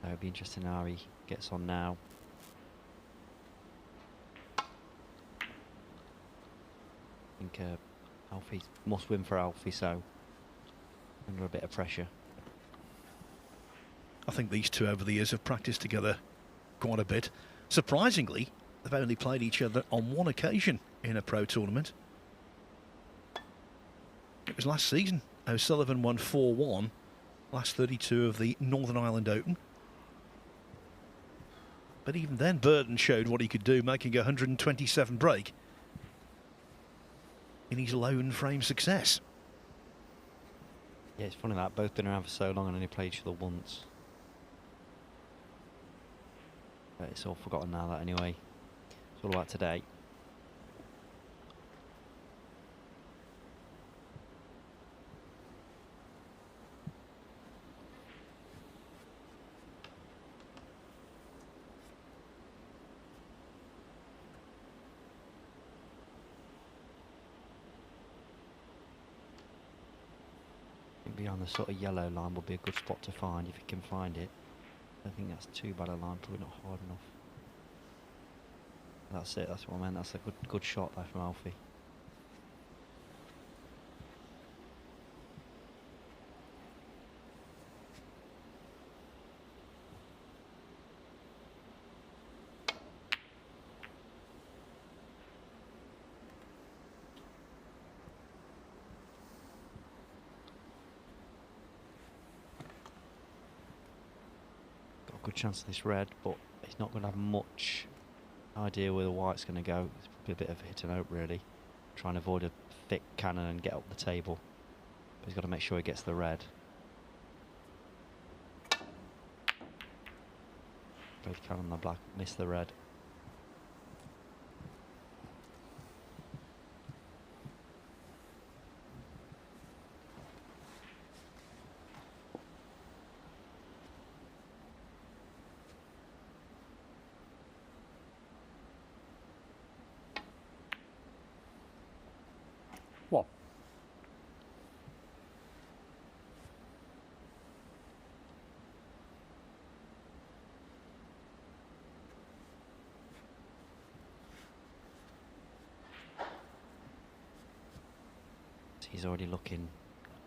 it'll be interesting how he gets on now. I think Alfie must win for Alfie, so under a bit of pressure. I think these two over the years have practiced together quite a bit. Surprisingly, they've only played each other on one occasion in a pro tournament. It was last season. O'Sullivan won 4-1, last 32 of the Northern Ireland Open. But even then, Burton showed what he could do, making a 127 break in his lone frame success. Yeah, it's funny that both been around for so long and only played each other once. But it's all forgotten now, that anyway. It's all about today. Beyond the sort of yellow line would be a good spot to find if you can find it. I think that's too bad a line, probably not hard enough. That's it, that's what I meant. That's a good shot there from Alfie. Good chance of this red, but he's not going to have much idea where the white's going to go. It's probably a bit of a hit and hope, really. Trying to avoid a thick cannon and get up the table. But he's got to make sure he gets the red. Both cannon and the black, miss the red. What? He's already looking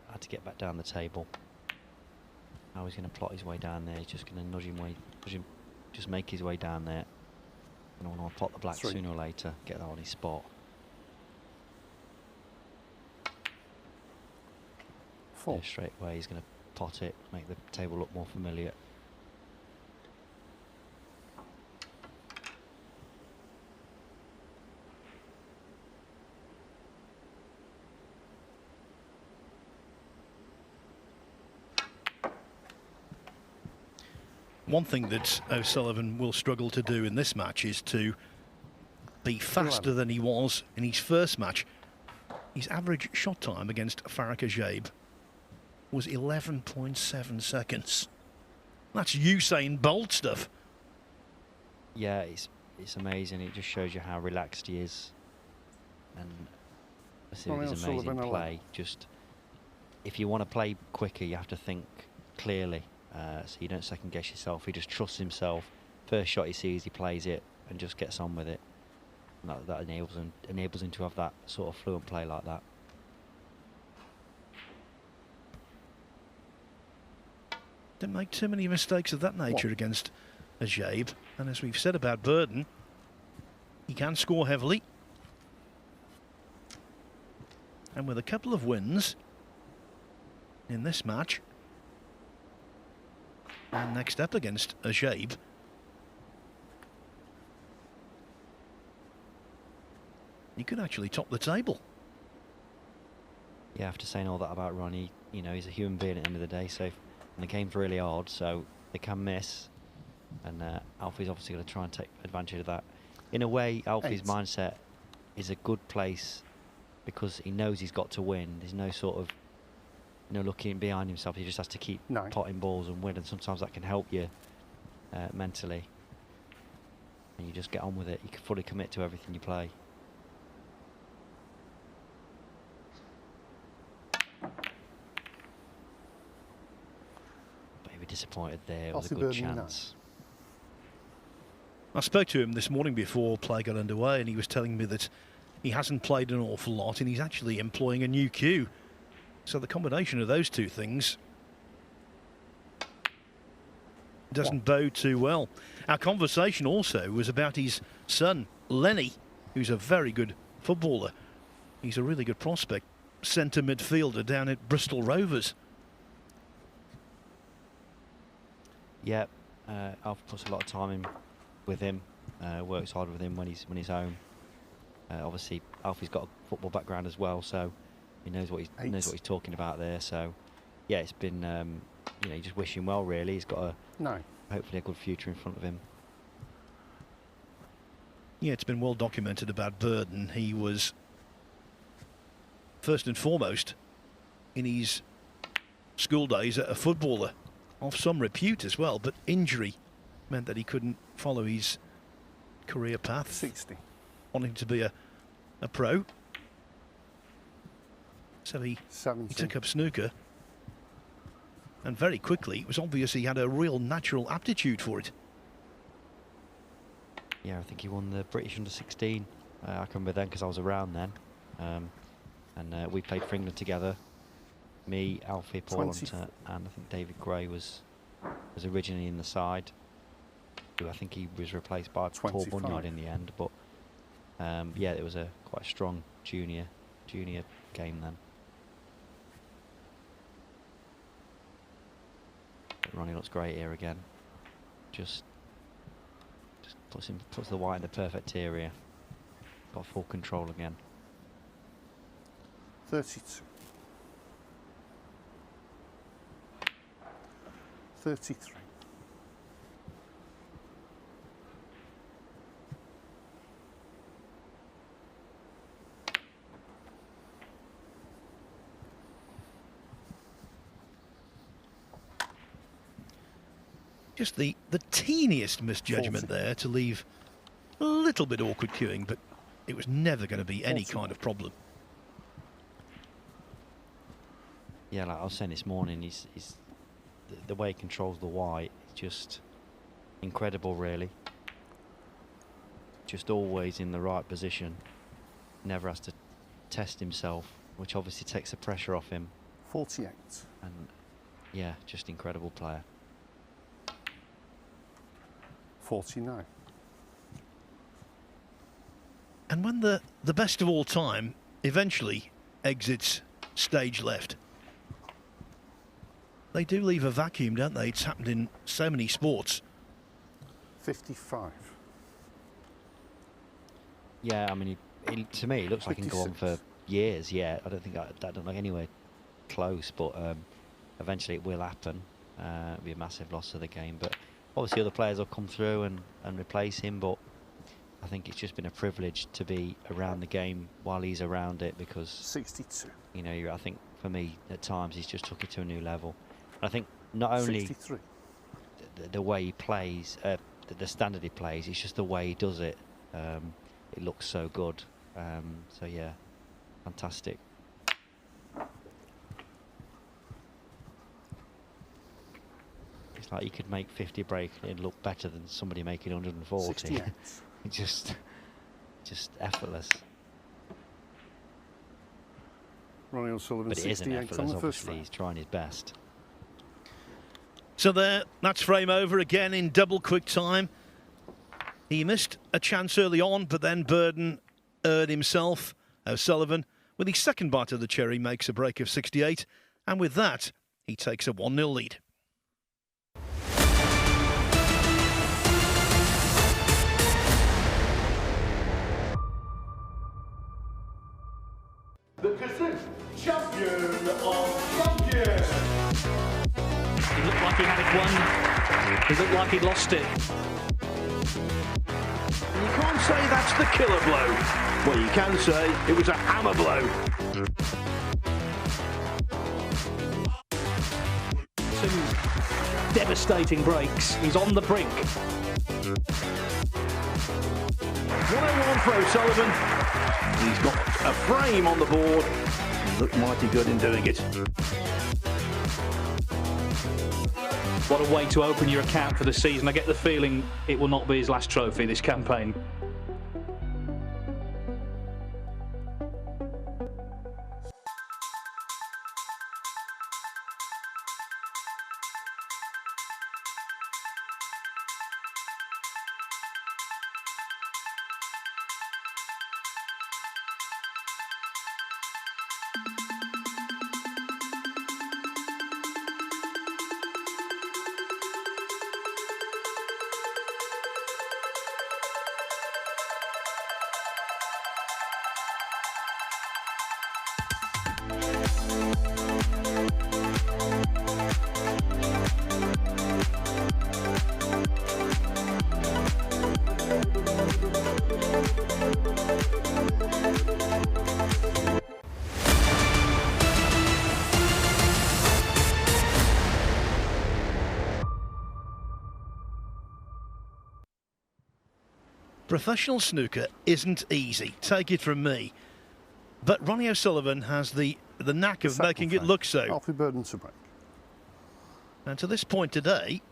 how to get back down the table. How he's going to plot his way down there. He's just going to nudge him, just make his way down there. And I want to plot the black sooner or later, get that on his spot. Yeah, straight away he's going to pot it, make the table look more familiar. One thing that O'Sullivan will struggle to do in this match is to be faster than he was in his first match. His average shot time against Farrokh Ajaib was 11.7 seconds. That's Usain Bolt stuff. Yeah, it's amazing. It just shows you how relaxed he is, and his amazing play. Just if you want to play quicker, you have to think clearly, so you don't second guess yourself. He just trusts himself. First shot he sees, he plays it and just gets on with it. And that enables him to have that sort of fluent play like that. Didn't make too many mistakes of that nature against Ajaib. And as we've said about Burden, he can score heavily. And with a couple of wins in this match, and next up against Ajaib, he could actually top the table. Yeah, after saying all that about Ronnie, you know, he's a human being at the end of the day, so and the game's really hard, so they can miss. And Alfie's obviously going to try and take advantage of that. In a way, Alfie's mindset is a good place because he knows he's got to win. There's no sort of, you know, looking behind himself. He just has to keep potting balls and win, and sometimes that can help you mentally. And you just get on with it. You can fully commit to everything you play. disappointed there. It was a good chance. I spoke to him this morning before play got underway, and he was telling me that he hasn't played an awful lot and he's actually employing a new cue. So the combination of those two things doesn't bode too well. Our conversation also was about his son, Lenny, who's a very good footballer. He's a really good prospect, centre midfielder down at Bristol Rovers. Yeah, Alfie puts a lot of time in with him, works hard with him when he's home. Obviously, Alfie's got a football background as well, so he knows what he's talking about there. So, yeah, it's been you just wish him well. Really, he's got hopefully a good future in front of him. Yeah, it's been well documented about Burden. He was first and foremost in his school days a footballer of some repute as well, but injury meant that he couldn't follow his career path. 60. Wanting to be a pro. So he took up snooker. And very quickly, it was obvious he had a real natural aptitude for it. Yeah, I think he won the British Under-16. I can remember then because I was around then. And we played for England together. Me, Alfie, Paul, and I think David Gray was originally in the side. I think he was replaced by Paul Bunyard in the end. But yeah, it was quite a strong junior game then. But Ronnie looks great here again. Just puts the white in the perfect area. Got full control again. 32. 33. Just the teeniest misjudgment 40. there to leave a little bit awkward queuing, but it was never going to be any kind of problem. Yeah, like I was saying this morning, he's the way he controls the white is just incredible, really. Just always in the right position. Never has to test himself, which obviously takes the pressure off him. 48. And yeah, just incredible player. 49. And when the best of all time eventually exits stage left, they do leave a vacuum, don't they? It's happened in so many sports. 55. Yeah, I mean, to me, it looks like he can go on for years. Yeah, I don't think that don't look anywhere close, but eventually it will happen. It'll be a massive loss of the game, but obviously other players will come through and replace him. But I think it's just been a privilege to be around the game while he's around it, because 62. You know, I think for me at times he's just took it to a new level. I think not only the way he plays, the standard he plays, it's just the way he does it. It looks so good. So yeah, fantastic. It's like you could make 50 break and it'd look better than somebody making 140. Just effortless. Ronnie O'Sullivan, but it isn't 68 effortless, on the first obviously. frame. He's trying his best. So that's frame over again in double quick time. He missed a chance early on, but then Burden earned himself. O'Sullivan, with his second bite of the cherry, makes a break of 68. And with that, he takes a 1-0 lead. The Kazoo champion of champions. He looked like he had it won. He looked like he lost it. You can't say that's the killer blow. Well, you can say it was a hammer blow. Two devastating breaks. He's on the brink. 101 for O'Sullivan. He's got a frame on the board. He looked mighty good in doing it. What a way to open your account for the season. I get the feeling it will not be his last trophy this campaign. Professional snooker isn't easy, take it from me. But Ronnie O'Sullivan has the knack of making it look so. Alfie Burden to break. And to this point today,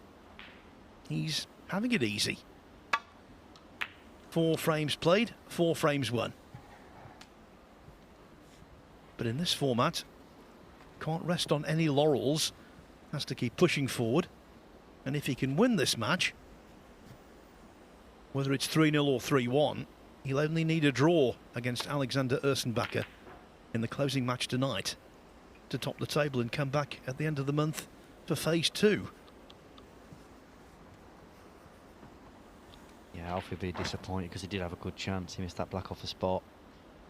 he's having it easy. 4 frames played, 4 frames won. But in this format, can't rest on any laurels, has to keep pushing forward. And if he can win this match, whether it's 3-0 or 3-1, he'll only need a draw against Alexander Ersenbacher in the closing match tonight to top the table and come back at the end of the month for phase 2. Yeah, Alfie would be disappointed because he did have a good chance. He missed that black off the spot,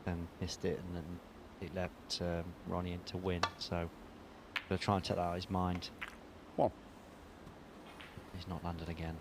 then missed it, and then it left Ronnie in to win. So they'll try and take that out of his mind. One. He's not landed again.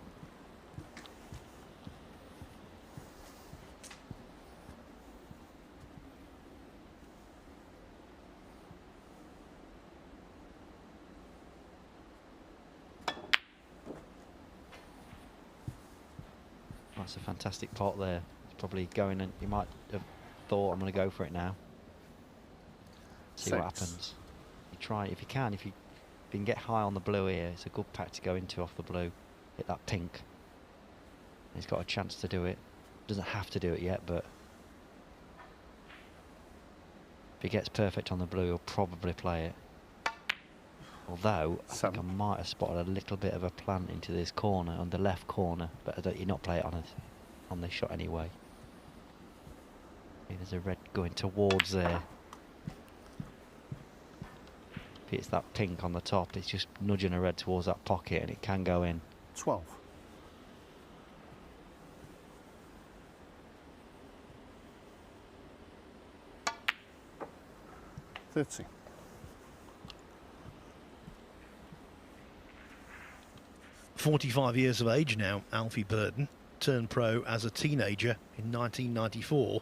That's a fantastic pot there. It's probably going, and you might have thought, I'm going to go for it now. See what happens. You try if you can. If you can get high on the blue here, it's a good pack to go into off the blue. Hit that pink. He's got a chance to do it. Doesn't have to do it yet, but if he gets perfect on the blue, he'll probably play it. Although, I think I might have spotted a little bit of a plant into this corner, on the left corner, but I don't, you're not play it on this shot anyway. Okay, there's a red going towards there. If it's that pink on the top, it's just nudging a red towards that pocket, and it can go in. 12. 30. .45 years of age now, Alfie Burden, turned pro as a teenager in 1994.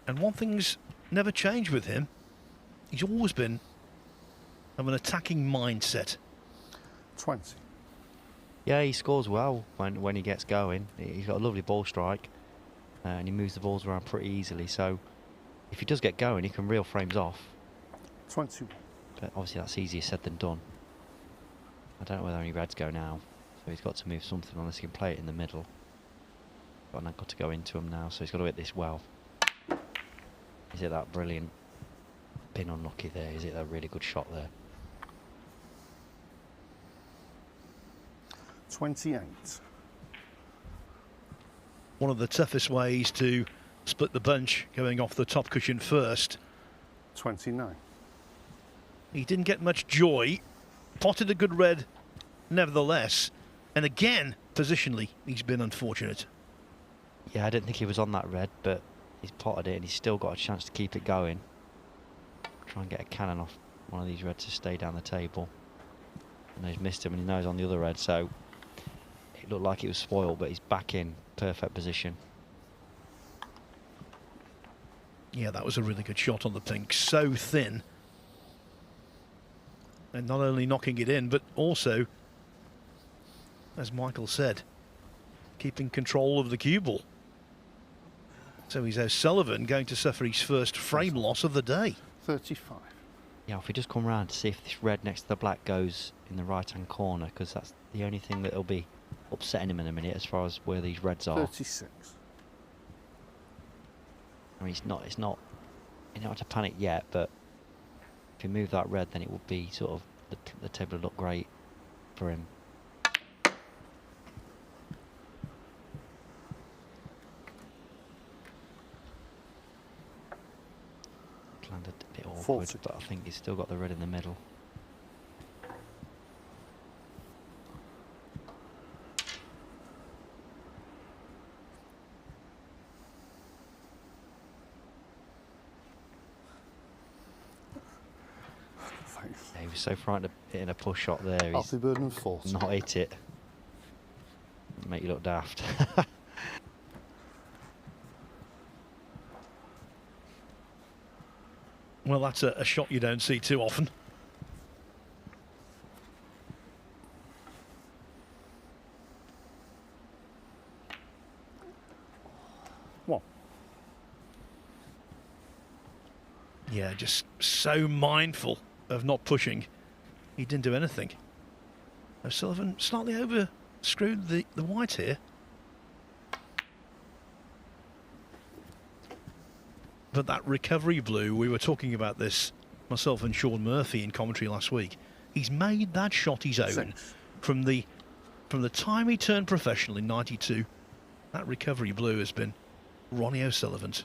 And one thing's never changed with him. He's always been of an attacking mindset. 20. Yeah, he scores well when he gets going. He's got a lovely ball strike, and he moves the balls around pretty easily. So if he does get going, he can reel frames off. 21. But obviously that's easier said than done. I don't know whether any reds go now, so he's got to move something unless he can play it in the middle. But I've got to go into him now, so he's got to hit this well. Is it that brilliant? Been unlucky there. Is it a really good shot there? 28. One of the toughest ways to split the bunch, going off the top cushion first. 29. He didn't get much joy. Potted a good red nevertheless. And again, positionally, he's been unfortunate. Yeah, I didn't think he was on that red, but he's potted it and he's still got a chance to keep it going. Try and get a cannon off one of these reds to stay down the table. And he's missed him and he knows on the other red, so it looked like it was spoiled, but he's back in perfect position. Yeah, that was a really good shot on the pink. So thin. And not only knocking it in, but also, as Michael said, keeping control of the cue ball. So he's O'Sullivan going to suffer his first frame loss of the day. 35. Yeah, if we just come round to see if this red next to the black goes in the right-hand corner, because that's the only thing that'll be upsetting him in a minute as far as where these reds are. 36. I mean, it's not, you don't have to panic yet, but if you move that red, then it would be sort of, the table would look great for him. Landed a bit awkward, 40. but I think he's still got the red in the middle. Thanks. Yeah, he was so frightened of hitting a push shot there. He's Alfie Burden 40. not hit it. Make you look daft. Well, that's a shot you don't see too often. One. Yeah, just so mindful of not pushing. He didn't do anything. O'Sullivan slightly over screwed the white here. But that recovery blue, we were talking about this, myself and Sean Murphy in commentary last week. He's made that shot his own 6. from the time he turned professional in '92. That recovery blue has been Ronnie O'Sullivan's.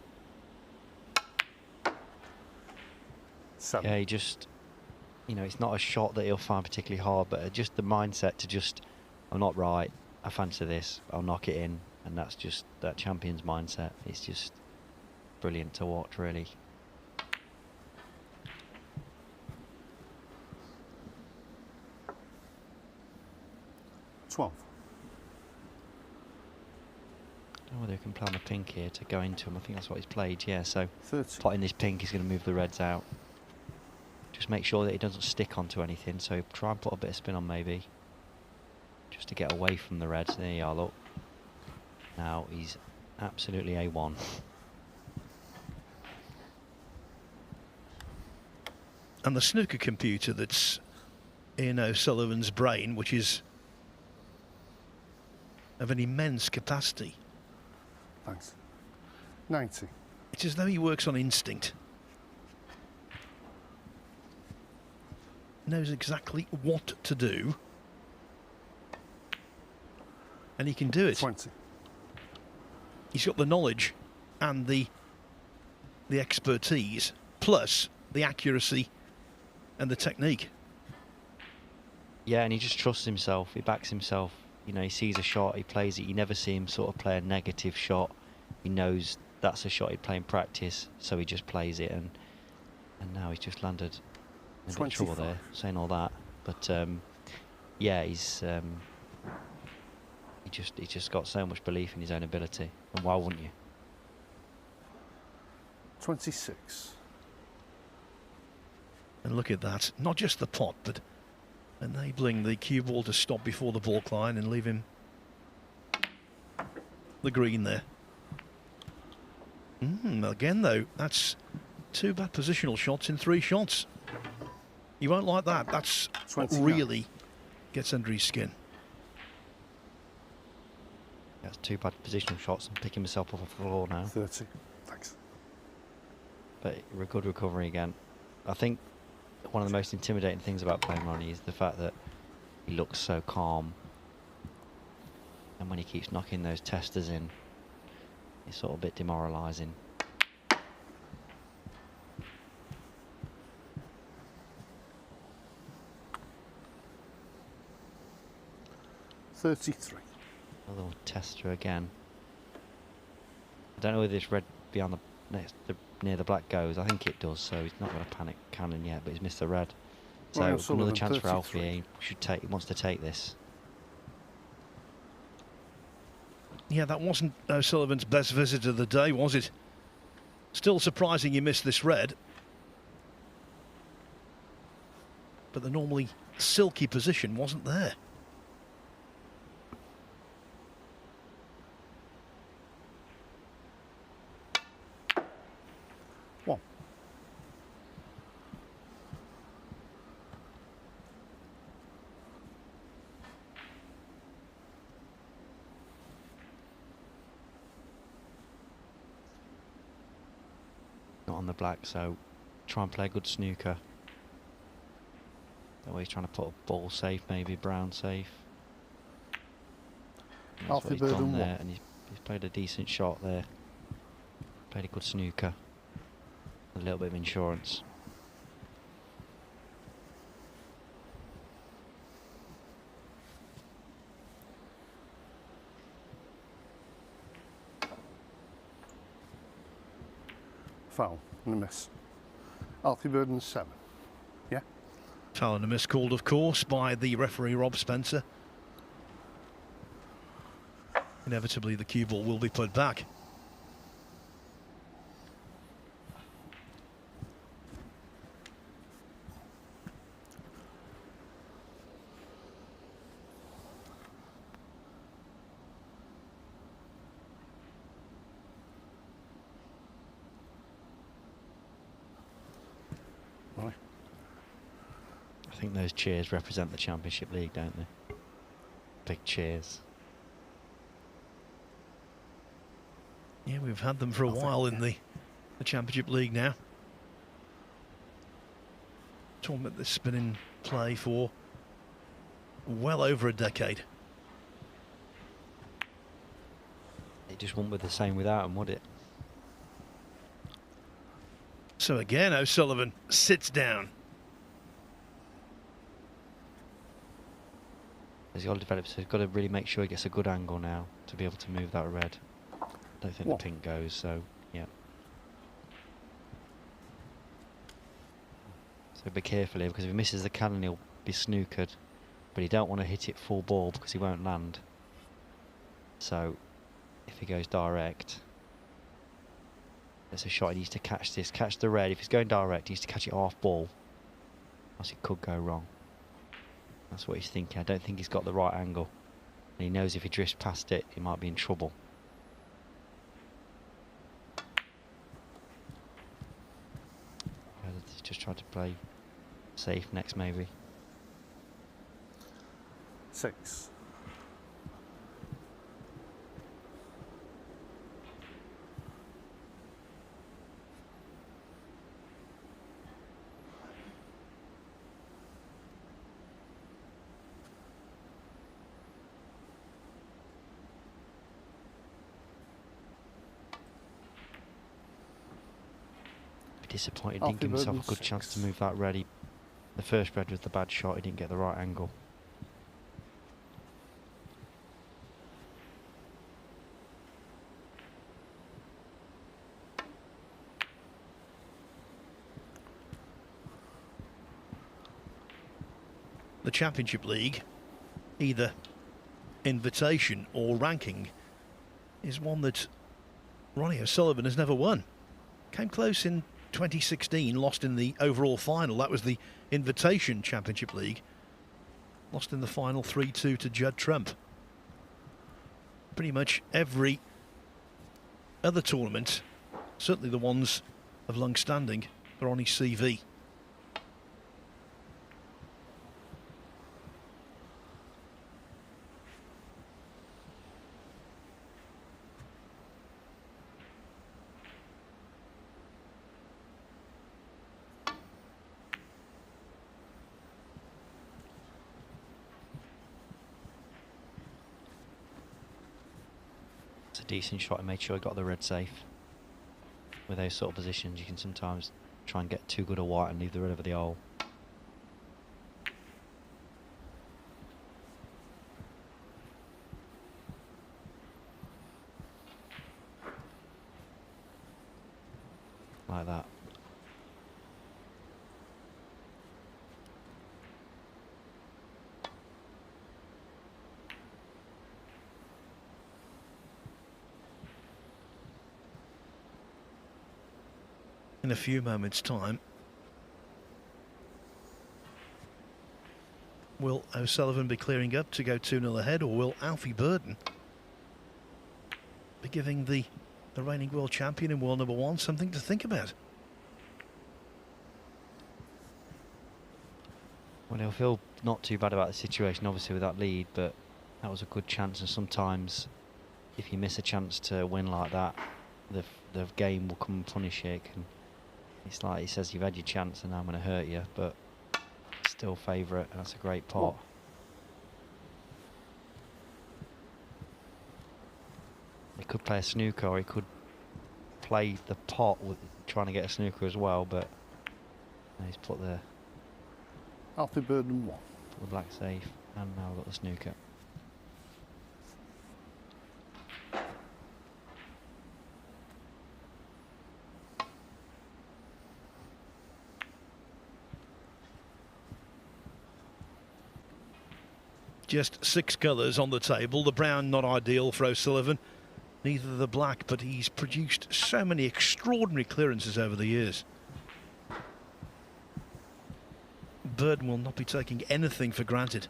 7. Yeah, he just, you know, it's not a shot that he'll find particularly hard, but just the mindset to just, I'm not right, I fancy this, I'll knock it in, and that's just that champion's mindset. It's just brilliant to watch, really. $12. I don't know whether he can play on the pink here to go into him. I think that's what he's played, yeah. So 30. plotting this pink, he's going to move the reds out. Just make sure that he doesn't stick onto anything, so try and put a bit of spin on maybe. Just to get away from the reds. There you are, look. Now he's absolutely A1. And the snooker computer that's in O'Sullivan's brain, which is of an immense capacity. Thanks. 90. It's as though he works on instinct. Knows exactly what to do. And he can do it. 20. He's got the knowledge and the expertise, plus the accuracy and the technique. Yeah, and he just trusts himself. He backs himself. You know, he sees a shot, he plays it. You never see him sort of play a negative shot. He knows that's a shot he'd play in practice, so he just plays it. And now he's just landed in a bit of trouble there, saying all that. But yeah, he's just got so much belief in his own ability. And why wouldn't you? 26. And look at that, not just the pot, but enabling the cue ball to stop before the balk line and leave him the green there. Again though, that's 2 bad positional shots in 3 shots. You won't like that. That's what 29. really gets under his skin. That's 2 bad positional shots and picking himself off the floor now. 30. Thanks. But a good recovery again. I think one of the most intimidating things about playing Ronnie is the fact that he looks so calm, and when he keeps knocking those testers in, it's sort of a bit demoralising. $33. Another one tester again. I don't know whether this red beyond near the black goes. I think it does, so he's not got a panic cannon yet, but he's missed the red. So Ronnie another O'Sullivan, chance for 33. Alfie. He wants to take this. Yeah, that wasn't O'Sullivan's best visit of the day, was it? Still surprising he missed this red. But the normally silky position wasn't there. the black, so try and play a good snooker. That way he's trying to put a ball safe, maybe brown safe. And that's Alfie what he's done Burden there, one. and he's played a decent shot there. Played a good snooker. A little bit of insurance. Foul and a miss. Alfie Burden 7. Yeah. Foul and a miss called, of course, by the referee Rob Spencer. Inevitably, the cue ball will be put back. Right. I think those cheers represent the Championship League, don't they? Big cheers. Yeah, we've had them for a while in the Championship League now. Tournament that's been in play for well over a decade. It just wouldn't be the same without them, would it? So again, O'Sullivan sits down. He's got to develop, so he's got to really make sure he gets a good angle now to be able to move that red. Don't think What? the pink goes, so yeah. So be careful here, because if he misses the cannon, he'll be snookered. But he don't want to hit it full ball because he won't land. So if he goes direct, there's a shot he needs to catch this, catch the red. If he's going direct, he needs to catch it half ball, else it could go wrong. That's what he's thinking. I don't think he's got the right angle. And he knows if he drifts past it, he might be in trouble. He's just tried to play safe next, maybe. 6. Disappointed, didn't give himself a good chance to move that red. The first red was the bad shot, he didn't get the right angle. The Championship League, either invitation or ranking, is one that Ronnie O'Sullivan has never won. Came close in 2016, lost in the overall final. That was the Invitation Championship League. Lost in the final 3-2 to Judd Trump. Pretty much every other tournament, certainly the ones of long standing, are on his CV. It's a decent shot. He made sure he got the red safe. With those sort of positions, you can sometimes try and get too good a white and leave the red over the hole. Like that. In a few moments' time, will O'Sullivan be clearing up to go 2-0 ahead, or will Alfie Burden be giving the reigning world champion in world number 1 something to think about? Well, he'll feel not too bad about the situation, obviously, with that lead, but that was a good chance, and sometimes if you miss a chance to win like that, the game will come and punish you. It can It's like he says, you've had your chance and now I'm going to hurt you, but still favourite. That's a great pot. He could play a snooker, or he could play the pot with trying to get a snooker as well, but he's put the Alfie Burden 1. Put the black safe, and now we've got the snooker. Just 6 colours on the table. The brown not ideal for O'Sullivan, neither the black, but he's produced so many extraordinary clearances over the years. Burden will not be taking anything for granted.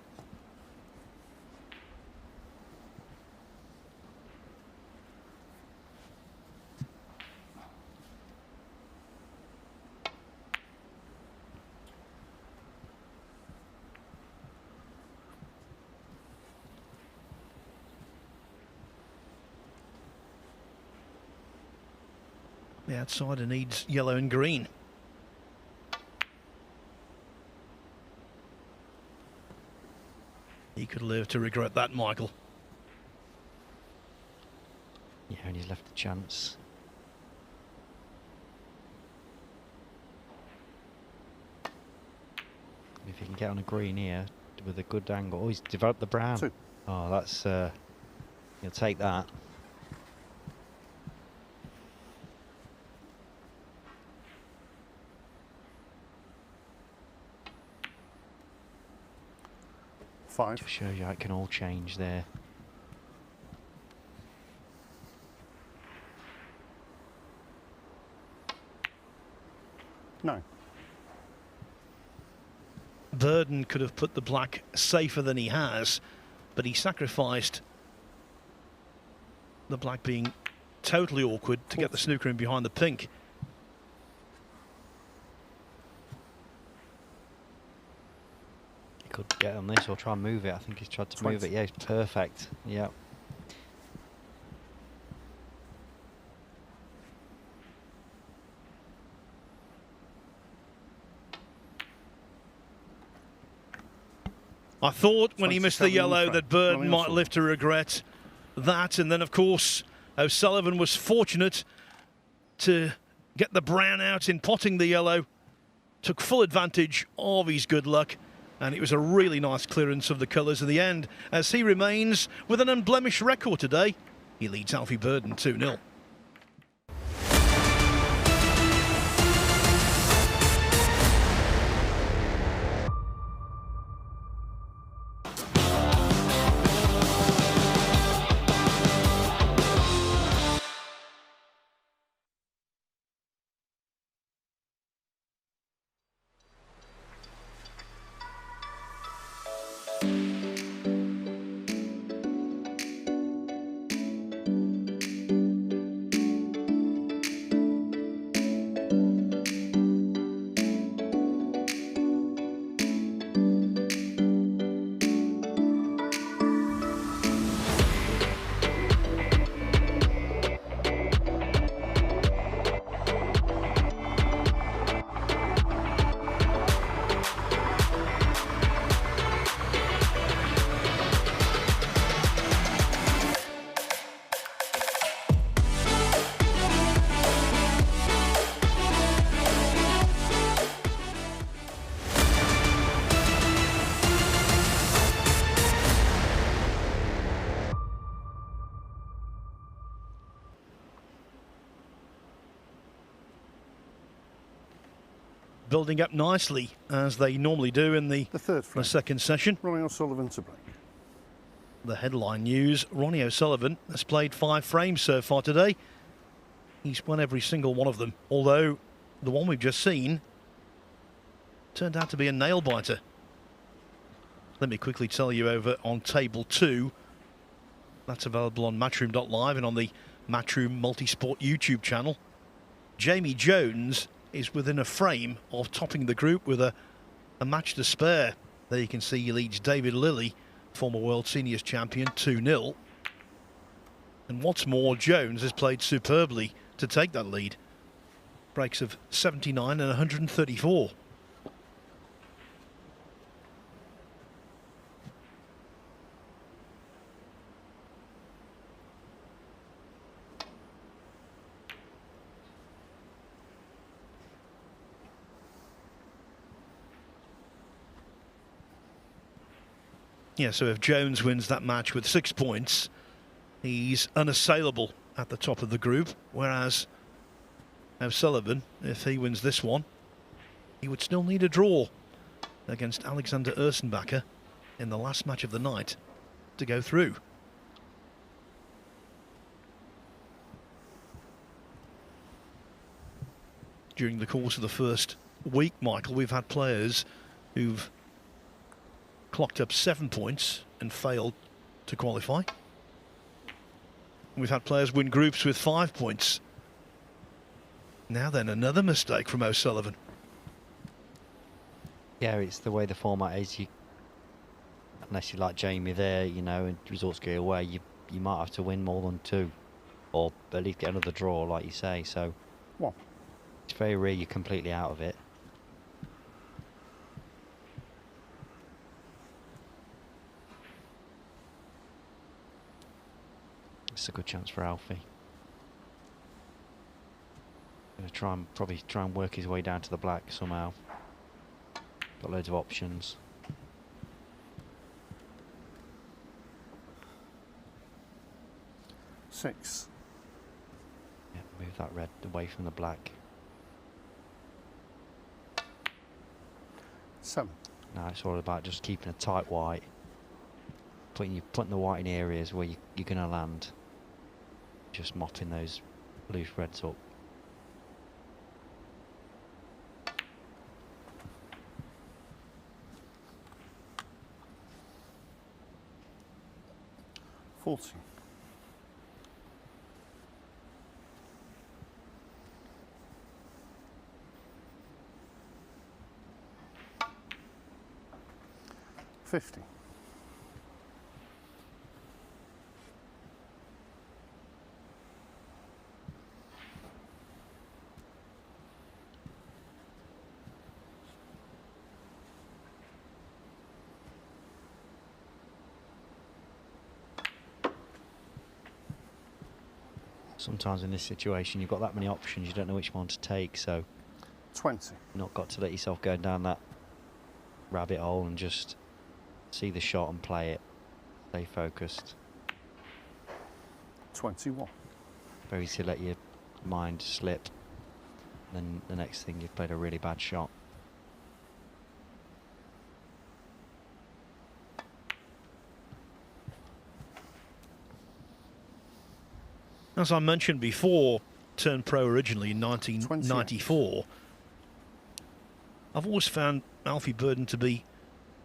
The outsider needs yellow and green. He could live to regret that, Michael. Yeah, and he's left a chance. If he can get on a green here with a good angle. Oh, he's developed the brown. 2. Oh, that's he'll take that. Just shows you how it can all change there. No. Burden could have put the black safer than he has, but he sacrificed the black being totally awkward to get the snooker in behind the pink. Could get on this or try and move it. I think he's tried to move it. Yeah, it's perfect. Yeah. I thought when he missed the yellow that Burden might live to regret that, and then of course O'Sullivan was fortunate to get the brown out in potting the yellow, took full advantage of his good luck. And it was a really nice clearance of the colours in the end, as he remains with an unblemished record today. He leads Alfie Burden 2-0. Building up nicely, as they normally do in the third frame. The second session. Ronnie O'Sullivan to break. The headline news, Ronnie O'Sullivan has played 5 frames so far today. He's won every single one of them, although the one we've just seen turned out to be a nail-biter. Let me quickly tell you over on table 2. That's available on Matchroom.live and on the Matchroom Multisport YouTube channel. Jamie Jones is within a frame of topping the group with a match to spare. There you can see he leads David Lilley, former World Seniors champion, 2-0. And what's more, Jones has played superbly to take that lead. breaks of 79 and 134. Yeah, so if Jones wins that match with 6 points, he's unassailable at the top of the group, whereas O'Sullivan, if he wins this one, he would still need a draw against Alexander Ursenbacher in the last match of the night to go through. During the course of the first week, Michael, we've had players who've clocked up 7 points and failed to qualify. We've had players win groups with 5 points. Now then, another mistake from O'Sullivan. Yeah, it's the way the format is. Unless you're like Jamie there, you know, and results go away, you might have to win more than 2, or at least get another draw, like you say. So it's very rare you're completely out of it. It's a good chance for Alfie. Going to probably try and work his way down to the black somehow. Got loads of options. Six. Yeah, move that red away from the black. 7. Now it's all about just keeping a tight white. Putting the white in areas where you're going to land. Just mopping those loose reds up. $40. $50. Sometimes in this situation you've got that many options, you don't know which one to take, so 20. you've not got to let yourself go down that rabbit hole and just see the shot and play it. Stay focused. 21. Very easy to let your mind slip. Then the next thing, you've played a really bad shot. As I mentioned before, turned pro originally in 1994. I've always found Alfie Burden to be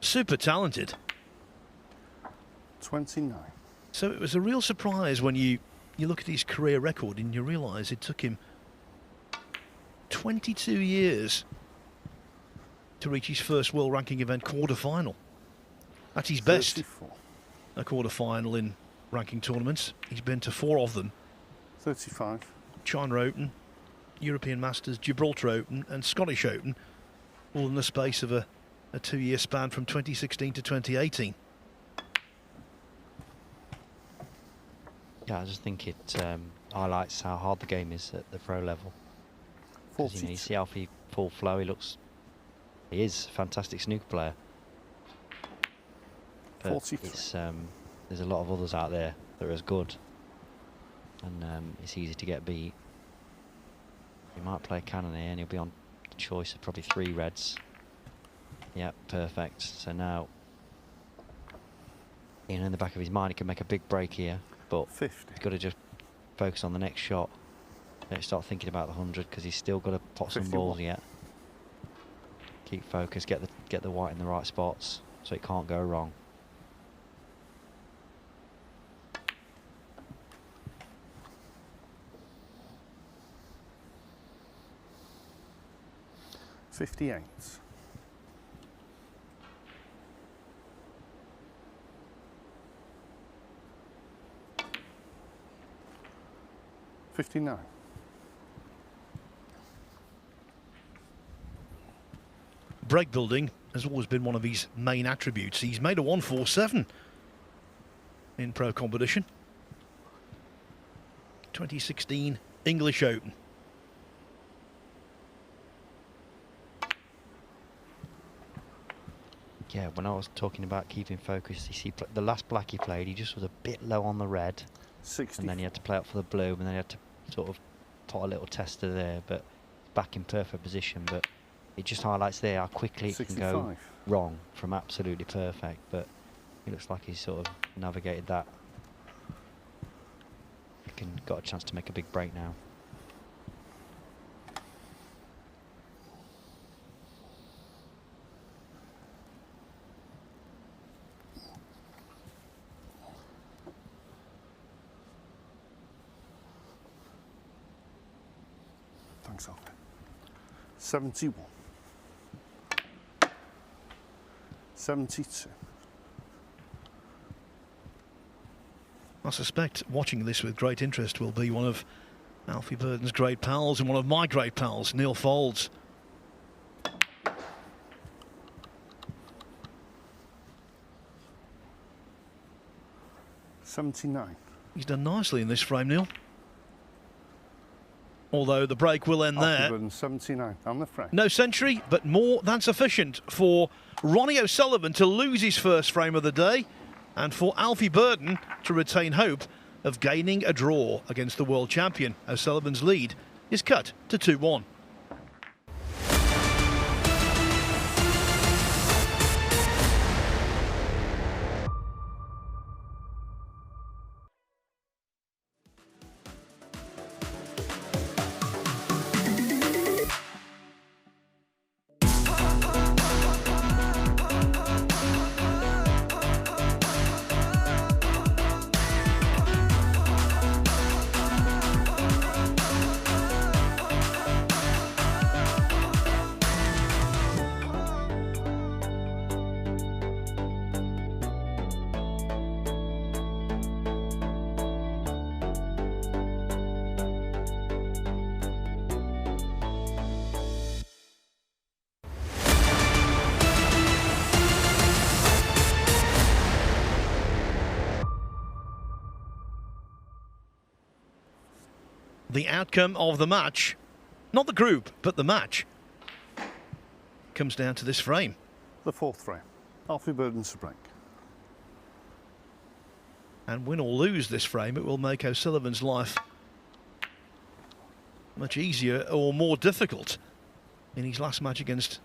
super talented. 29. So it was a real surprise when you look at his career record and you realise it took him 22 years to reach his first world ranking event quarter-final. That's his best. 34. A quarter-final in ranking tournaments. He's been to 4 of them. 35. China Open, European Masters, Gibraltar Open and Scottish Open, all in the space of a 2-year span from 2016 to 2018. Yeah, I just think it highlights how hard the game is at the pro level. 40. You see Alfie full flow, he is a fantastic snooker player. But 43. There's a lot of others out there that are as good. And it's easy to get beat. He might play a cannon here and he'll be on the choice of probably 3 reds. Yeah, perfect. So now, in the back of his mind, he can make a big break here, but 50. he's got to just focus on the next shot. Don't start thinking about the 100 because he's still got to pot some 51. balls yet. Keep focused, get the white in the right spots so it can't go wrong. $58. $59. break building has always been one of his main attributes. He's made a 147 in pro competition. 2016 English Open. Yeah, when I was talking about keeping focus, you see the last black he played, he just was a bit low on the red. 60. And then he had to play up for the blue, and then he had to sort of put a little tester there, but back in perfect position. But it just highlights there how quickly it can go 65. wrong from absolutely perfect. But it looks like he's sort of navigated that. Got a chance to make a big break now. Thanks, Alfie. 71. 72. I suspect watching this with great interest will be one of Alfie Burden's great pals and one of my great pals, Neil Foulds. $79. He's done nicely in this frame, Neil. Although the break will end there. 79 on the frame. No century, but more than sufficient for Ronnie O'Sullivan to lose his first frame of the day, and for Alfie Burden to retain hope of gaining a draw against the world champion. O'Sullivan's lead is cut to 2-1. The outcome of the match, not the group, but the match, comes down to this frame. The fourth frame. Alfie Burden's to break. And win or lose this frame, it will make O'Sullivan's life much easier or more difficult in his last match against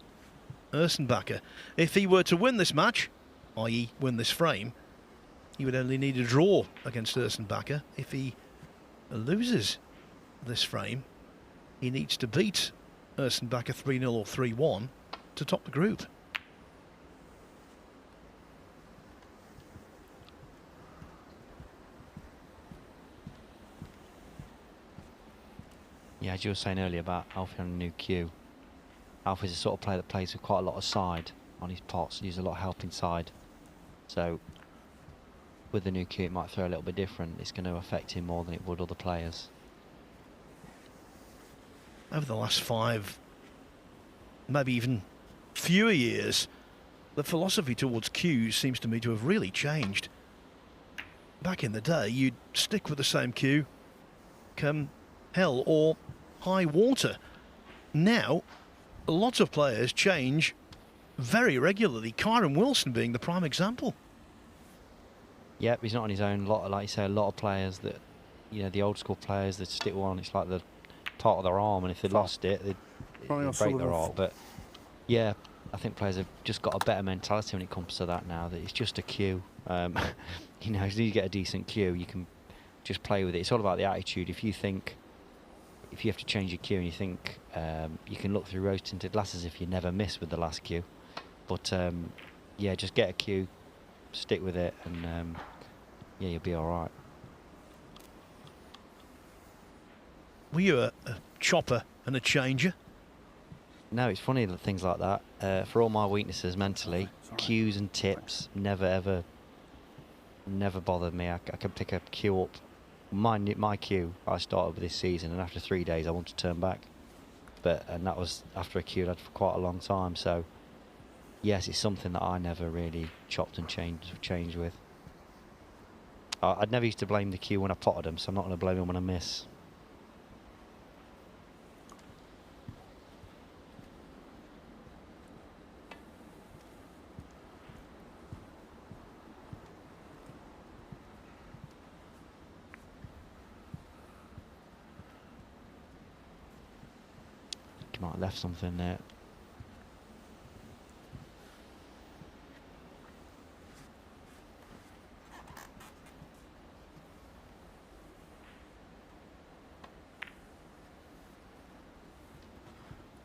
Ersenbacher. If he were to win this match, i.e. win this frame, he would only need a draw against Ersenbacher. If he loses this frame, he needs to beat Ersenbacher 3-0 or 3-1 to top the group. Yeah, as you were saying earlier about Alfie on a new cue, Alfie's the sort of player that plays with quite a lot of side on his pots and uses a lot of helping side. So with the new cue it might throw a little bit different. It's going to affect him more than it would other players. Over the last 5, maybe even fewer years, the philosophy towards cues seems to me to have really changed. Back in the day, you'd stick with the same cue come hell or high water. Now, lots of players change very regularly, Kyron Wilson being the prime example. Yep, he's not on his own. Like you say, a lot of players that, you know, the old school players that stick one, it's like the part of their arm, and if they lost it, they'd break their arm. But yeah, I think players have just got a better mentality when it comes to that now, that it's just a cue. You know, as you get a decent cue, you can just play with it. It's all about the attitude. If you have to change your cue and you think you can look through rose-tinted glasses if you never miss with the last cue. But yeah, just get a cue, stick with it, and yeah, you'll be all right. Were you a chopper and a changer? No, it's funny that things like that. For all my weaknesses mentally, cues and tips never bothered me. I could pick a cue up. My cue I started with this season, and after 3 days I wanted to turn back. And that was after a cue I'd had for quite a long time. So yes, it's something that I never really chopped and changed with. I'd never used to blame the cue when I potted them, so I'm not going to blame them when I miss. You might have left something there.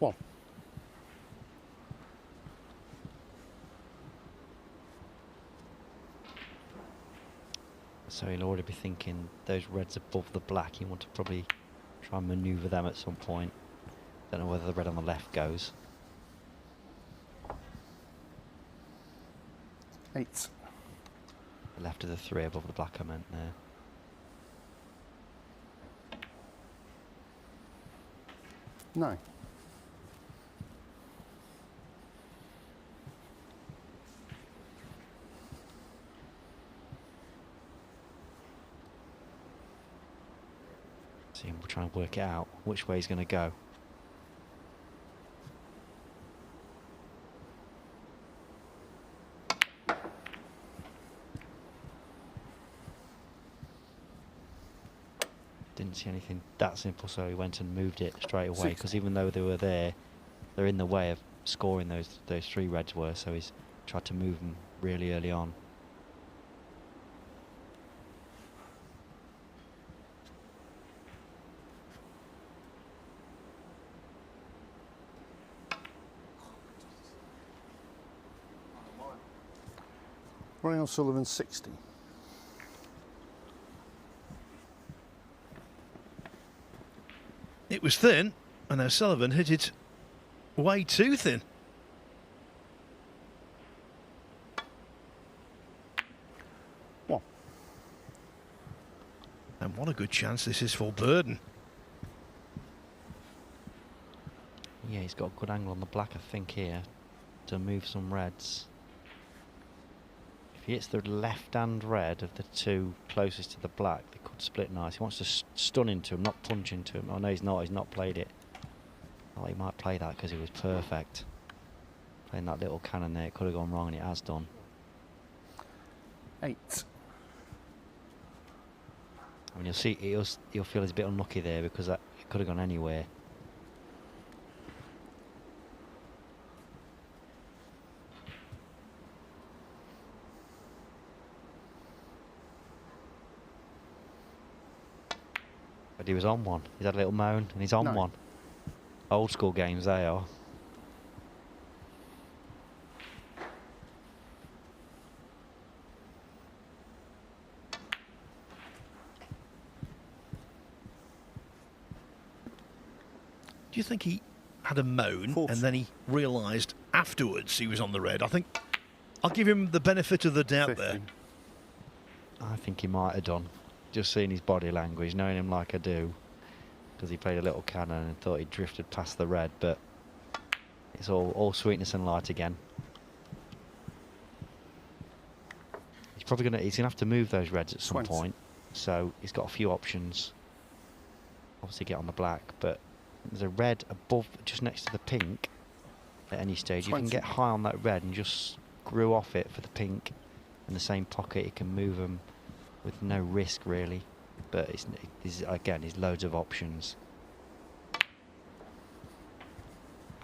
One. So he'll already be thinking those reds above the black. You want to probably try and manoeuvre them at some point. Don't know whether the red on the left goes. 8. The left of the 3 above the black, I meant there. 9. See, we'll try and work it out which way he's going to go. Didn't see anything that simple, so he went and moved it straight away. Because even though they were there, they're in the way of scoring. Those 3 reds were, so he's tried to move them really early on. Ronnie O'Sullivan 60. It was thin, and O'Sullivan hit it way too thin. One. And what a good chance this is for Burden. Yeah, he's got a good angle on the black, I think, here to move some reds. If he hits the left-hand red of the 2 closest to the black, they could split nice. He wants to stun into him, not punch into him. Oh no, he's not played it. Oh, he might play that because he was perfect. Playing that little cannon there, it could have gone wrong, and it has done. 8. I mean, you'll see, he'll feel he's a bit unlucky there because it could have gone anywhere. But he was on one. He's had a little moan and he's on 9. one. Old school games they are. Do you think he had a moan 4. and then he realised afterwards he was on the red? I think I'll give him the benefit of the doubt 15. there. I think he might have done. Just seeing his body language, knowing him like I do, because he played a little cannon and thought he drifted past the red, but it's all sweetness and light again. He's gonna have to move those reds at some 20. point, so he's got a few options. Obviously get on the black, but there's a red above, just next to the pink at any stage. 20. You can get high on that red and just screw off it for the pink in the same pocket. You can move them with no risk really, but again, there's loads of options. I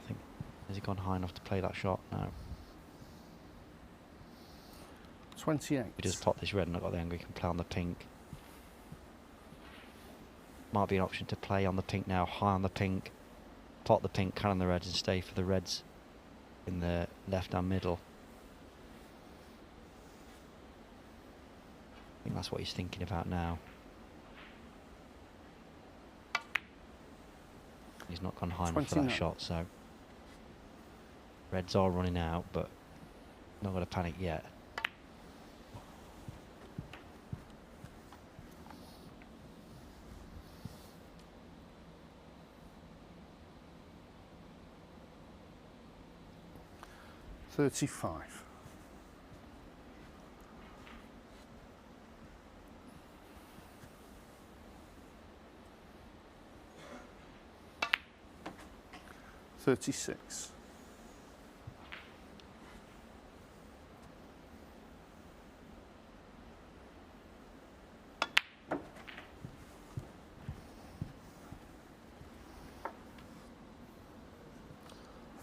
think, has he gone high enough to play that shot? No. 28. We just pot this red and not got the angle. He can play on the pink. Might be an option to play on the pink now, high on the pink, pot the pink, cannon the reds and stay for the reds in the left and middle. I think that's what he's thinking about now. He's not gone high enough for that 29. shot, so reds are running out, but not going to panic yet. 35. $36.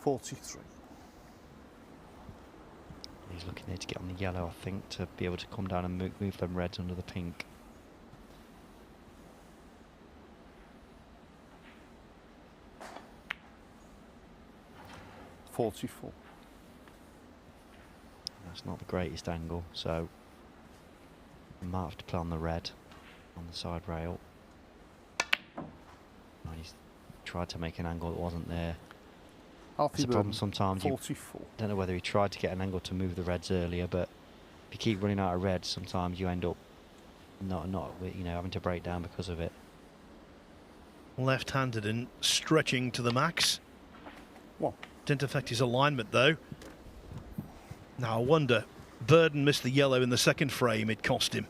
43. He's looking there to get on the yellow, I think, to be able to come down and move them reds under the pink. $44. That's not the greatest angle, so we might have to play on the red on the side rail. Oh, he's tried to make an angle that wasn't there. Alfie It's a problem sometimes. You 44. don't know whether he tried to get an angle to move the reds earlier, but if you keep running out of reds, sometimes you end up not having to break down because of it. Left-handed and stretching to the max. 1. Didn't affect his alignment though. Now I wonder, Burden missed the yellow in the second frame, it cost him.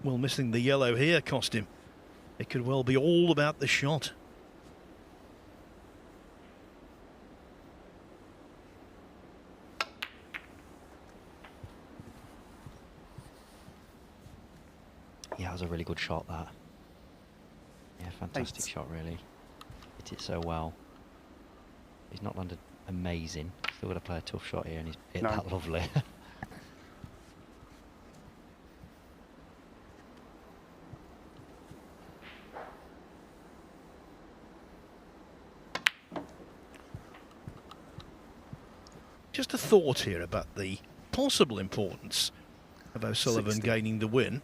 Well, missing the yellow here cost him. It could well be all about the shot. Yeah, that was a really good shot, that. Yeah, fantastic 8. shot, really. Hit it so well. He's not landed amazing. Still got to play a tough shot here, and he's hit 9. that lovely. Just a thought here about the possible importance of O'Sullivan 60. gaining the win.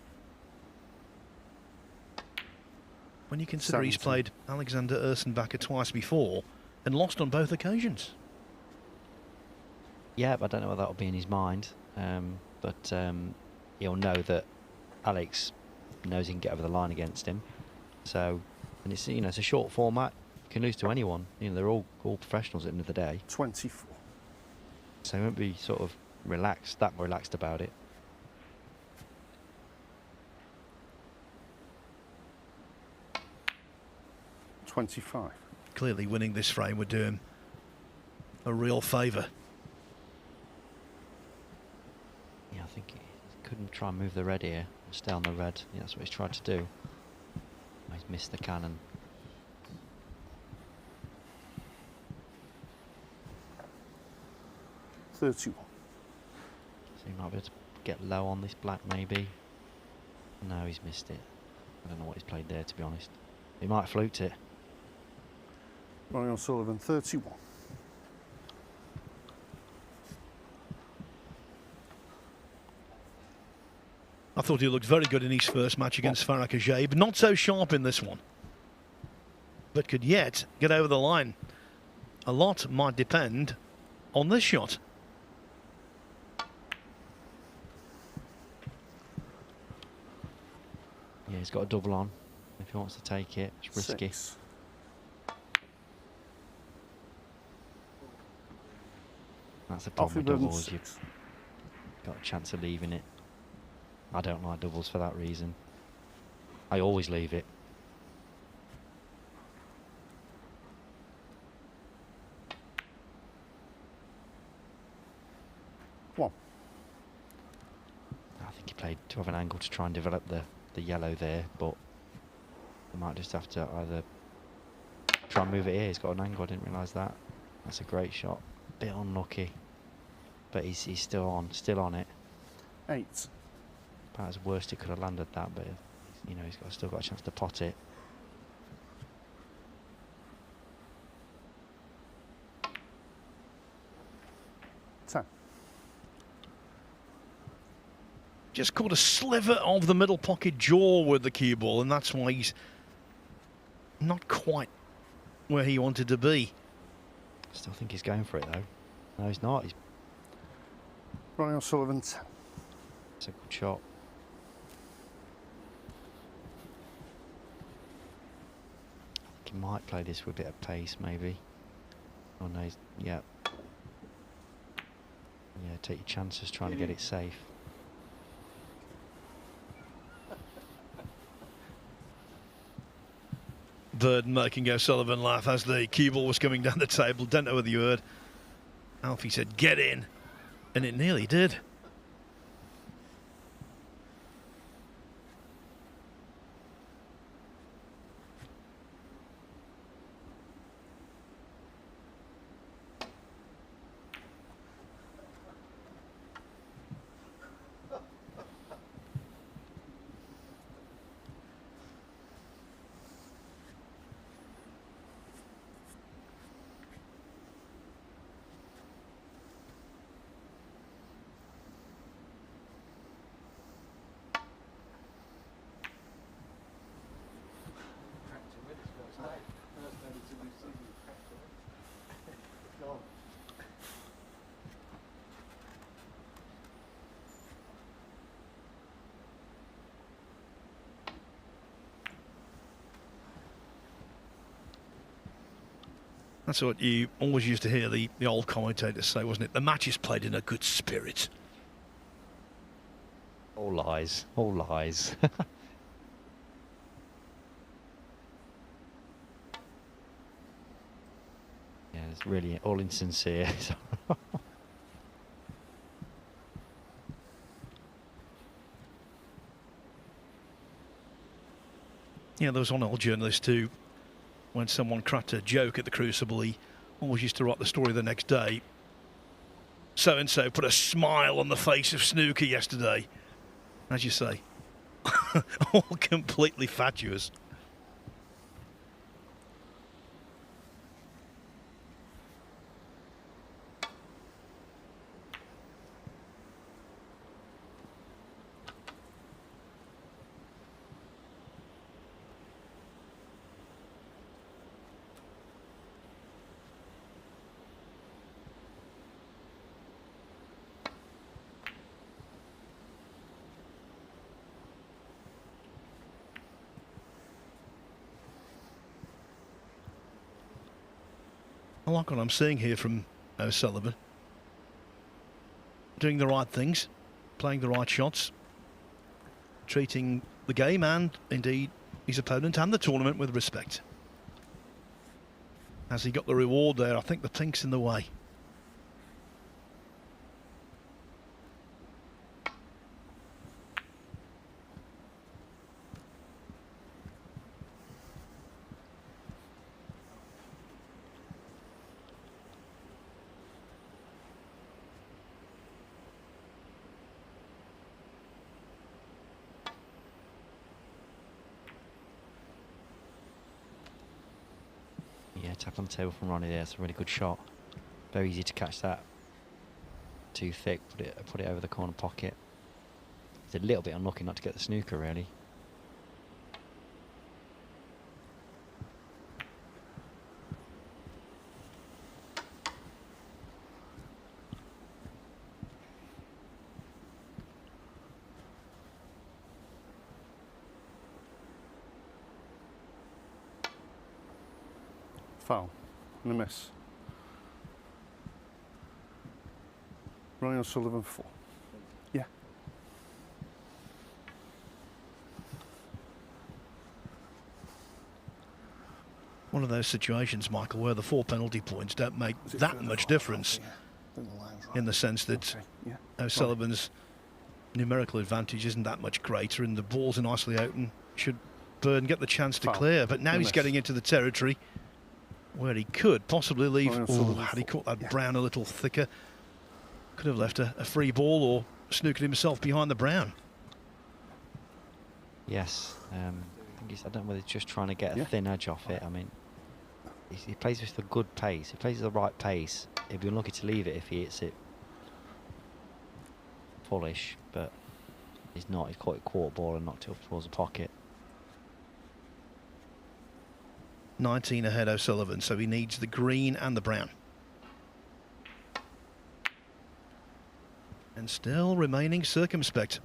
When you consider he's 70. played Alexander Ursenbacher twice before and lost on both occasions. Yeah, but I don't know what that'll be in his mind. But he'll know that Alex knows he can get over the line against him. So, and it's it's a short format. You can lose to anyone. They're all professionals at the end of the day. 24. So he won't be sort of that relaxed about it. $25. Clearly winning this frame would do him a real favour. Yeah, I think he couldn't try and move the red here and stay on the red. Yeah, that's what he's tried to do. He's missed the cannon. $31. So he might be able to get low on this black, maybe. No, he's missed it. I don't know what he's played there, to be honest. He might flute it. Ronnie O'Sullivan 31. I thought he looked very good in his first match against Farah Khajaib. Not so sharp in this one, but could yet get over the line. A lot might depend on this shot. Yeah, he's got a double on. If he wants to take it, it's risky. 6. That's the problem Alfie with Burden doubles. 6. You've got a chance of leaving it. I don't like doubles for that reason. I always leave it. One. I think he played to have an angle to try and develop the yellow there, but he might just have to either try and move it here. He's got an angle, I didn't realise that. That's a great shot. Bit unlucky, but he's still on it. 8. About as worst it could have landed that, but he's still got a chance to pot it. Just caught a sliver of the middle pocket jaw with the cue ball, and that's why he's not quite where he wanted to be. Still think he's going for it though. No, he's not. Ronnie O'Sullivan 10. It's a good shot. I think he might play this with a bit of pace, maybe. Oh no, yeah. Yeah, take your chances trying to get it safe. Bird making O'Sullivan laugh as the cue ball was coming down the table. Don't know whether you heard. Alfie said, "Get in," and it nearly did. That's what you always used to hear the old commentators say, wasn't it? The match is played in a good spirit. All lies. All lies. Yeah, it's really all insincere. Yeah, there was one old journalist who, when someone cracked a joke at the Crucible, he always used to write the story the next day. So-and-so put a smile on the face of snooker yesterday. As you say, all completely fatuous. I like what I'm seeing here from O'Sullivan. Doing the right things, playing the right shots, treating the game and, indeed, his opponent and the tournament with respect. Has he got the reward there? I think the pink's in the way. Yeah, tap on the table from Ronnie there. It's a really good shot. Very easy to catch that. Too thick, put it over the corner pocket. It's a little bit unlucky not to get the snooker, really. Foul and a miss. Ronnie O'Sullivan 4. Yeah. One of those situations, Michael, where the 4 penalty points don't make that much difference, in the sense that O'Sullivan's numerical advantage isn't that much greater and the ball's nicely open. Should Burn get the chance to clear, but now he's getting into the territory where he could possibly leave. Had he caught that brown a little thicker, could have left a free ball or snookered himself behind the brown. Yes, I don't know whether he's just trying to get a thin edge off it. I mean, he plays with a good pace. He plays at the right pace. He'd be unlucky to leave it if he hits it fullish, but he's not. He's caught it quarter ball and knocked it up towards the pocket. 19 ahead O'Sullivan, so he needs the green and the brown. And still remaining circumspect.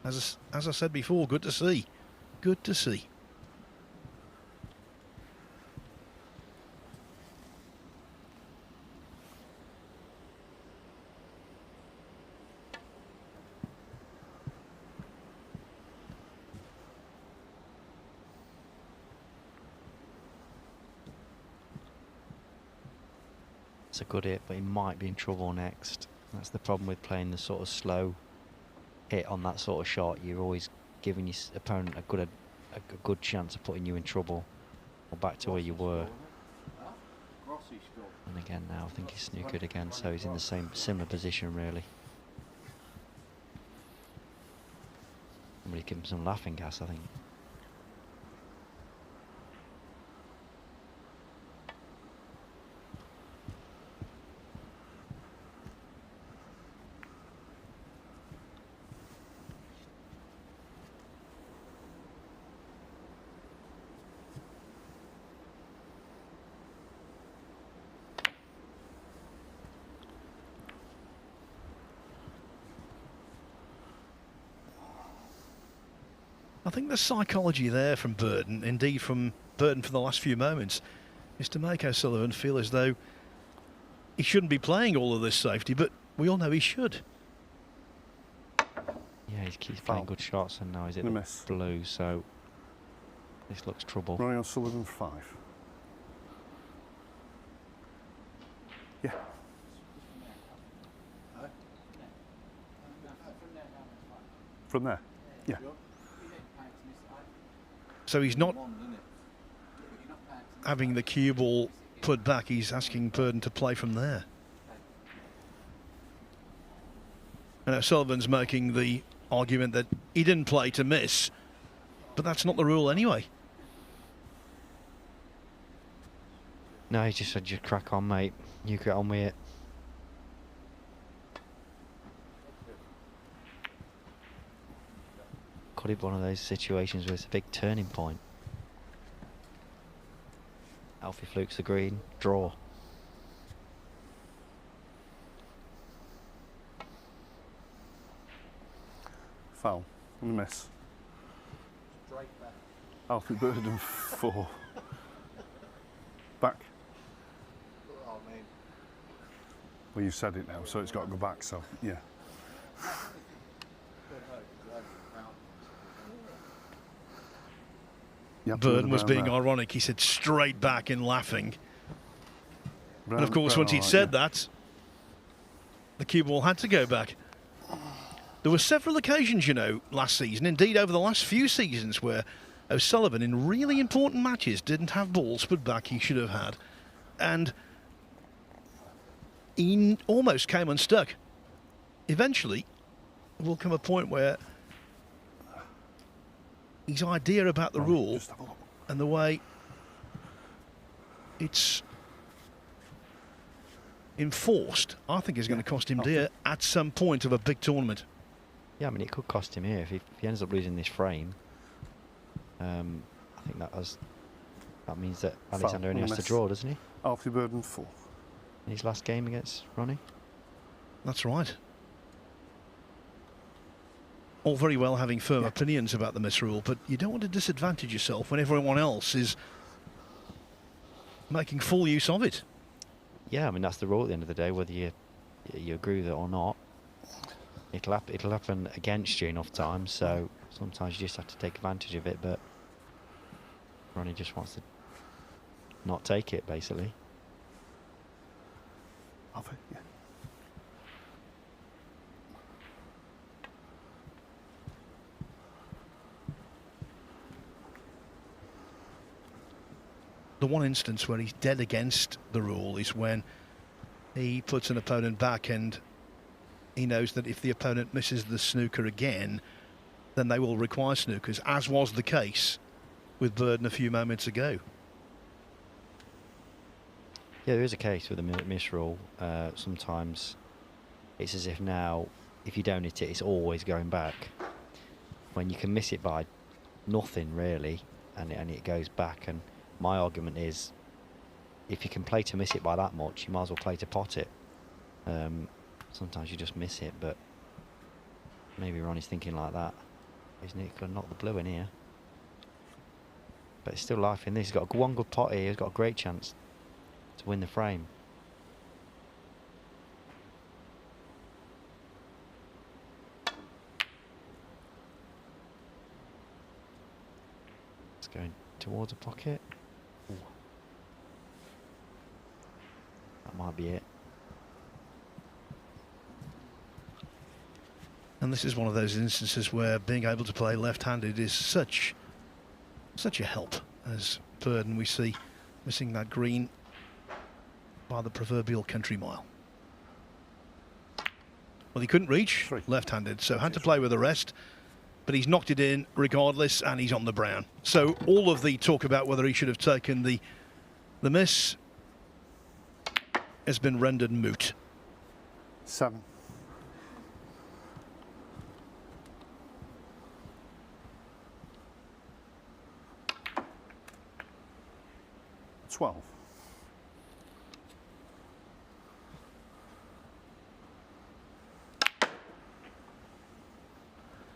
As I said before, good to see. Good to see. That's a good hit, but he might be in trouble next. That's the problem with playing the sort of slow hit on that sort of shot. You're always giving your opponent a good chance of putting you in trouble, or back to where you were. And again now, I think he's snookered again, so he's in the similar position really. Somebody give him some laughing gas, I think. I think the psychology there from Burden, indeed from Burden for the last few moments, is to make O'Sullivan feel as though he shouldn't be playing all of this safety, but we all know he should. Yeah, he keeps playing good shots, and now he's at the blue, so this looks trouble. Ronnie O'Sullivan 5. Yeah. From there? Yeah. So he's not having the cue ball put back, he's asking Burden to play from there. And O'Sullivan's making the argument that he didn't play to miss, but that's not the rule anyway. No, he just said, just crack on, mate. You get on with it. Could it be one of those situations where it's a big turning point? Alfie flukes the green, draw. Foul and a miss. Alfie Burden 4. Back. Well, you said it now, so it's got to go back, so yeah. Burden was being ironic. He said straight back in laughing. And of course, once he'd said that, the cue ball had to go back. There were several occasions, you know, last season, indeed over the last few seasons, where O'Sullivan in really important matches didn't have balls put back he should have had. And he almost came unstuck. Eventually, there will come a point where his idea about the rule and the way it's enforced, I think is going to cost him dear at some point of a big tournament. Yeah, I mean, it could cost him here if he ends up losing this frame. I think that means that Alexander only has to draw, doesn't he? Alfie Burden 4. In his last game against Ronnie. That's right. All very well having firm opinions about the misrule, but you don't want to disadvantage yourself when everyone else is making full use of it. Yeah, I mean, that's the rule at the end of the day, whether you agree with it or not. It'll happen against you enough times, so sometimes you just have to take advantage of it, but Ronnie just wants to not take it, basically. Alfie, yeah. The one instance where he's dead against the rule is when he puts an opponent back and he knows that if the opponent misses the snooker again, then they will require snookers, as was the case with Burden a few moments ago. Yeah, there is a case with the miss rule. Sometimes it's as if now, if you don't hit it, it's always going back. When you can miss it by nothing, really, and it goes back. And my argument is, if you can play to miss it by that much, you might as well play to pot it. Sometimes you just miss it, but maybe Ronnie's thinking like that. Isn't it? Could knock the blue in here. But it's still life in this. He's got one good pot here. He's got a great chance to win the frame. It's going towards a pocket. Ooh. That might be it. And this is one of those instances where being able to play left-handed is such a help. As Burden, we see missing that green by the proverbial country mile. Well, he couldn't reach left-handed, so had to play with the rest. But he's knocked it in regardless, and he's on the brown. So all of the talk about whether he should have taken the miss has been rendered moot. 7. 12.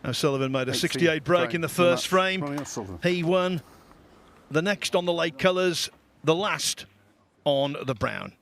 O'Sullivan made a 68 break in the first frame. He won the next on the late colours, the last on the brown.